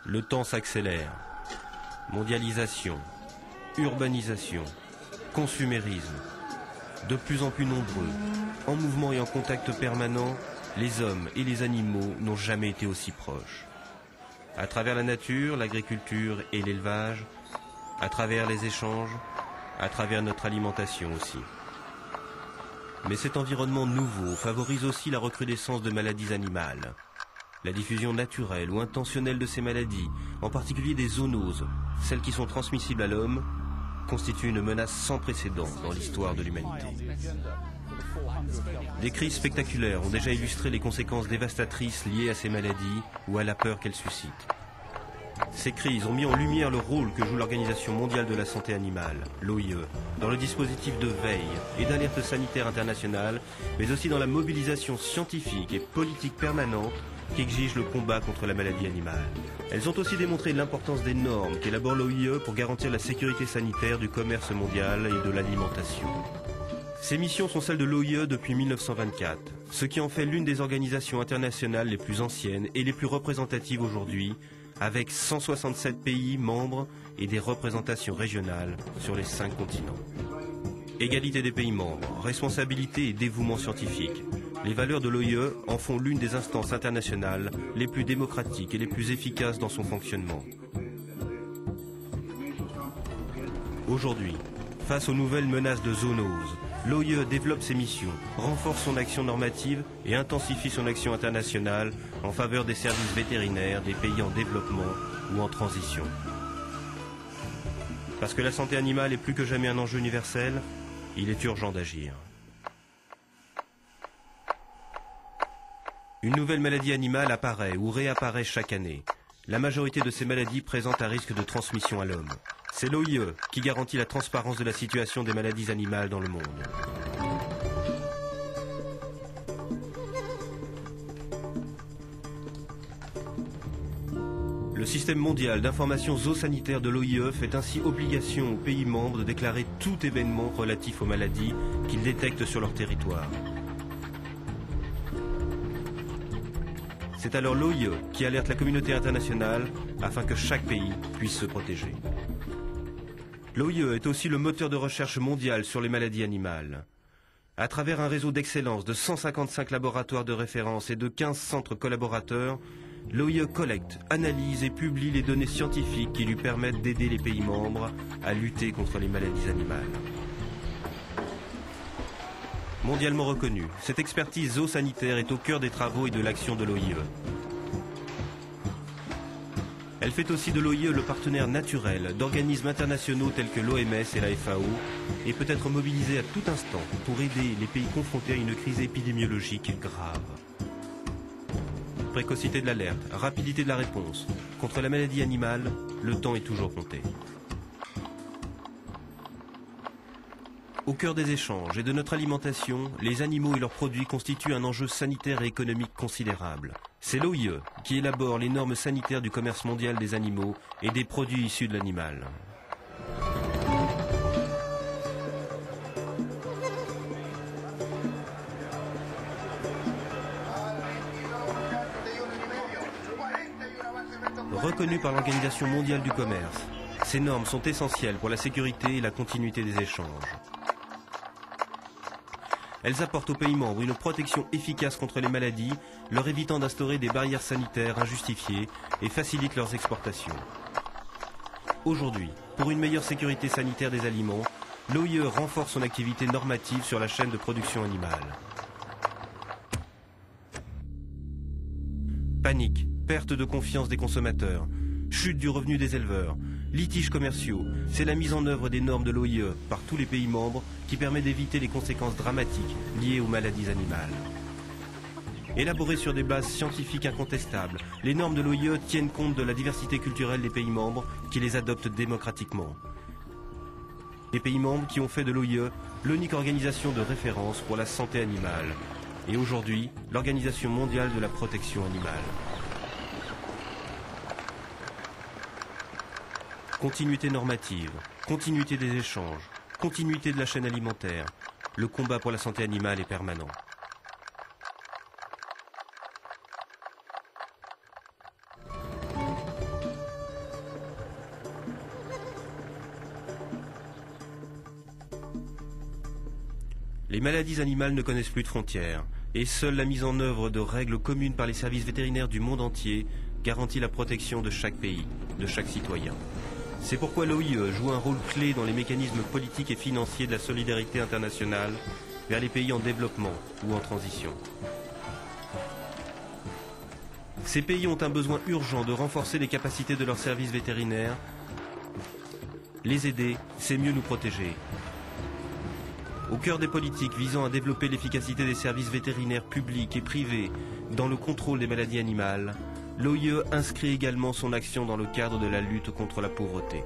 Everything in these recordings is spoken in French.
Le temps s'accélère. Mondialisation, urbanisation, consumérisme. De plus en plus nombreux, en mouvement et en contact permanent, les hommes et les animaux n'ont jamais été aussi proches. À travers la nature, l'agriculture et l'élevage, à travers les échanges, à travers notre alimentation aussi. Mais cet environnement nouveau favorise aussi la recrudescence de maladies animales. La diffusion naturelle ou intentionnelle de ces maladies, en particulier des zoonoses, celles qui sont transmissibles à l'homme, constitue une menace sans précédent dans l'histoire de l'humanité. Des crises spectaculaires ont déjà illustré les conséquences dévastatrices liées à ces maladies ou à la peur qu'elles suscitent. Ces crises ont mis en lumière le rôle que joue l'Organisation mondiale de la santé animale, l'OIE, dans le dispositif de veille et d'alerte sanitaire internationale, mais aussi dans la mobilisation scientifique et politique permanente qu'exige le combat contre la maladie animale. Elles ont aussi démontré l'importance des normes qu'élabore l'OIE pour garantir la sécurité sanitaire du commerce mondial et de l'alimentation. Ces missions sont celles de l'OIE depuis 1924, ce qui en fait l'une des organisations internationales les plus anciennes et les plus représentatives aujourd'hui, avec 167 pays membres et des représentations régionales sur les 5 continents. Égalité des pays membres, responsabilité et dévouement scientifique. Les valeurs de l'OIE en font l'une des instances internationales les plus démocratiques et les plus efficaces dans son fonctionnement. Aujourd'hui, face aux nouvelles menaces de zoonoses, l'OIE développe ses missions, renforce son action normative et intensifie son action internationale en faveur des services vétérinaires des pays en développement ou en transition. Parce que la santé animale est plus que jamais un enjeu universel, il est urgent d'agir. Une nouvelle maladie animale apparaît ou réapparaît chaque année. La majorité de ces maladies présentent un risque de transmission à l'homme. C'est l'OIE qui garantit la transparence de la situation des maladies animales dans le monde. Le système mondial d'information zoosanitaire de l'OIE fait ainsi obligation aux pays membres de déclarer tout événement relatif aux maladies qu'ils détectent sur leur territoire. C'est alors l'OIE qui alerte la communauté internationale afin que chaque pays puisse se protéger. L'OIE est aussi le moteur de recherche mondial sur les maladies animales. À travers un réseau d'excellence de 155 laboratoires de référence et de 15 centres collaborateurs, l'OIE collecte, analyse et publie les données scientifiques qui lui permettent d'aider les pays membres à lutter contre les maladies animales. Mondialement reconnue, cette expertise zoosanitaire est au cœur des travaux et de l'action de l'OIE. Elle fait aussi de l'OIE le partenaire naturel d'organismes internationaux tels que l'OMS et la FAO et peut être mobilisée à tout instant pour aider les pays confrontés à une crise épidémiologique grave. Précocité de l'alerte, rapidité de la réponse. Contre la maladie animale, le temps est toujours compté. Au cœur des échanges et de notre alimentation, les animaux et leurs produits constituent un enjeu sanitaire et économique considérable. C'est l'OIE qui élabore les normes sanitaires du commerce mondial des animaux et des produits issus de l'animal. Reconnues par l'Organisation mondiale du commerce, ces normes sont essentielles pour la sécurité et la continuité des échanges. Elles apportent aux pays membres une protection efficace contre les maladies, leur évitant d'instaurer des barrières sanitaires injustifiées et facilitent leurs exportations. Aujourd'hui, pour une meilleure sécurité sanitaire des aliments, l'OIE renforce son activité normative sur la chaîne de production animale. Panique, perte de confiance des consommateurs, chute du revenu des éleveurs, litiges commerciaux, c'est la mise en œuvre des normes de l'OIE par tous les pays membres qui permet d'éviter les conséquences dramatiques liées aux maladies animales. Élaborées sur des bases scientifiques incontestables, les normes de l'OIE tiennent compte de la diversité culturelle des pays membres qui les adoptent démocratiquement. Les pays membres qui ont fait de l'OIE l'unique organisation de référence pour la santé animale et aujourd'hui l'Organisation mondiale de la protection animale. Continuité normative, continuité des échanges, continuité de la chaîne alimentaire. Le combat pour la santé animale est permanent. Les maladies animales ne connaissent plus de frontières, et seule la mise en œuvre de règles communes par les services vétérinaires du monde entier garantit la protection de chaque pays, de chaque citoyen. C'est pourquoi l'OIE joue un rôle clé dans les mécanismes politiques et financiers de la solidarité internationale vers les pays en développement ou en transition. Ces pays ont un besoin urgent de renforcer les capacités de leurs services vétérinaires. Les aider, c'est mieux nous protéger. Au cœur des politiques visant à développer l'efficacité des services vétérinaires publics et privés dans le contrôle des maladies animales, l'OIE inscrit également son action dans le cadre de la lutte contre la pauvreté.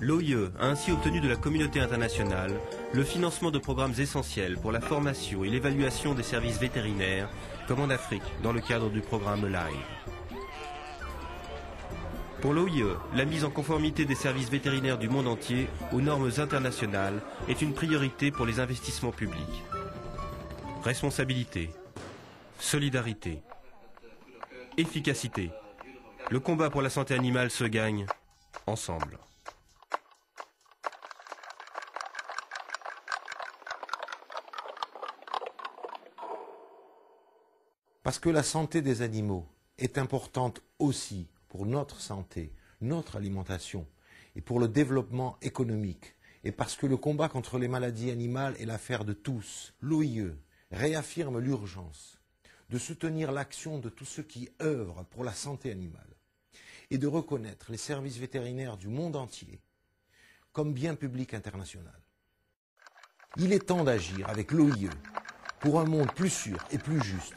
L'OIE a ainsi obtenu de la communauté internationale le financement de programmes essentiels pour la formation et l'évaluation des services vétérinaires, comme en Afrique, dans le cadre du programme LIVE. Pour l'OIE, la mise en conformité des services vétérinaires du monde entier aux normes internationales est une priorité pour les investissements publics. Responsabilité, solidarité, efficacité. Le combat pour la santé animale se gagne ensemble. Parce que la santé des animaux est importante aussi pour notre santé, notre alimentation et pour le développement économique. Et parce que le combat contre les maladies animales est l'affaire de tous, l'OIE réaffirme l'urgence de soutenir l'action de tous ceux qui œuvrent pour la santé animale et de reconnaître les services vétérinaires du monde entier comme bien public international. Il est temps d'agir avec l'OIE pour un monde plus sûr et plus juste.